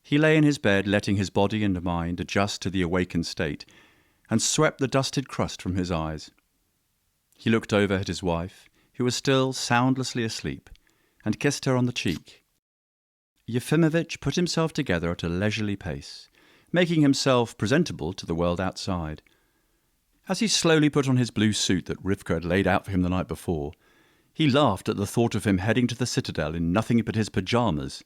He lay in his bed, letting his body and mind adjust to the awakened state, and swept the dusted crust from his eyes. He looked over at his wife, who was still soundlessly asleep, and kissed her on the cheek. Yefimovich put himself together at a leisurely pace, making himself presentable to the world outside. As he slowly put on his blue suit that Rivka had laid out for him the night before, he laughed at the thought of him heading to the citadel in nothing but his pyjamas.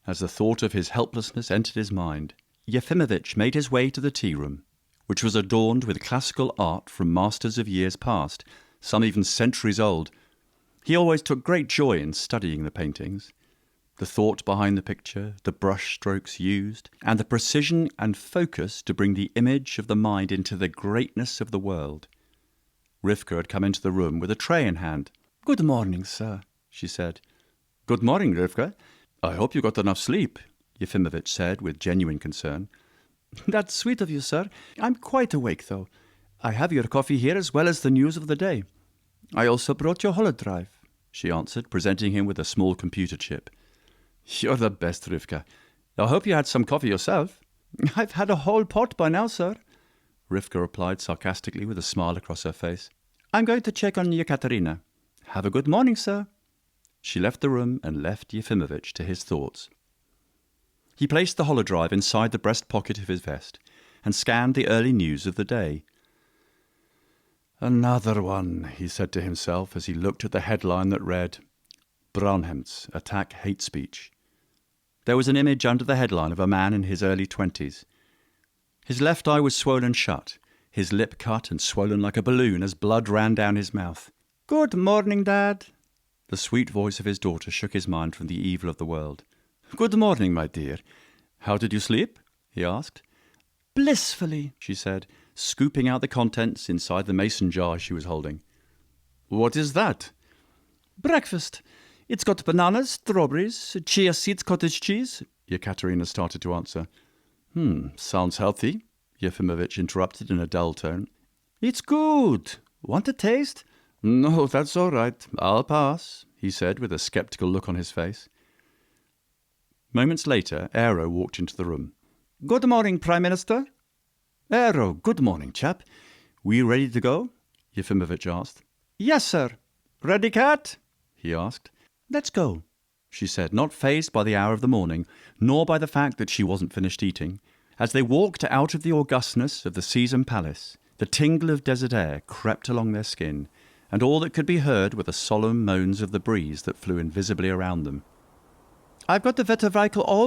As the thought of his helplessness entered his mind, Yefimovich made his way to the tea-room, which was adorned with classical art from masters of years past, some even centuries old. He always took great joy in studying the paintings. The thought behind the picture, the brush strokes used, and the precision and focus to bring the image of the mind into the greatness of the world. Rivka had come into the room with a tray in hand. "Good morning, sir," she said. "Good morning, Rivka. I hope you got enough sleep," Yefimovich said with genuine concern. "That's sweet of you, sir. I'm quite awake, though. I have your coffee here as well as the news of the day. I also brought your holodrive," she answered, presenting him with a small computer chip. "You're the best, Rivka. I hope you had some coffee yourself." "I've had a whole pot by now, sir," Rivka replied sarcastically with a smile across her face. "I'm going to check on Yekaterina. Have a good morning, sir." She left the room and left Yefimovich to his thoughts. He placed the holodrive inside the breast pocket of his vest and scanned the early news of the day. "Another one," he said to himself as he looked at the headline that read, "Braunhemds attack hate speech." There was an image under the headline of a man in his early 20s. His left eye was swollen shut, his lip cut and swollen like a balloon as blood ran down his mouth. "Good morning, Dad." The sweet voice of his daughter shook his mind from the evil of the world. "Good morning, my dear. How did you sleep?" he asked. "Blissfully," she said, scooping out the contents inside the mason jar she was holding. "What is that?" "Breakfast. It's got bananas, strawberries, chia seeds, cottage cheese." Yekaterina started to answer. Sounds healthy," Yefimovich interrupted in a dull tone. "It's good. Want a taste?" "No, that's all right. I'll pass," he said with a sceptical look on his face. Moments later, Aero walked into the room. "Good morning, Prime Minister." "Aero, good morning, chap. We ready to go?" Yefimovich asked. "Yes, sir." "Ready, cat?" he asked. "Let's go," she said, not fazed by the hour of the morning, nor by the fact that she wasn't finished eating. As they walked out of the augustness of the Caesar Palace, the tingle of desert air crept along their skin, and all that could be heard were the solemn moans of the breeze that flew invisibly around them. "I've got the vehicle all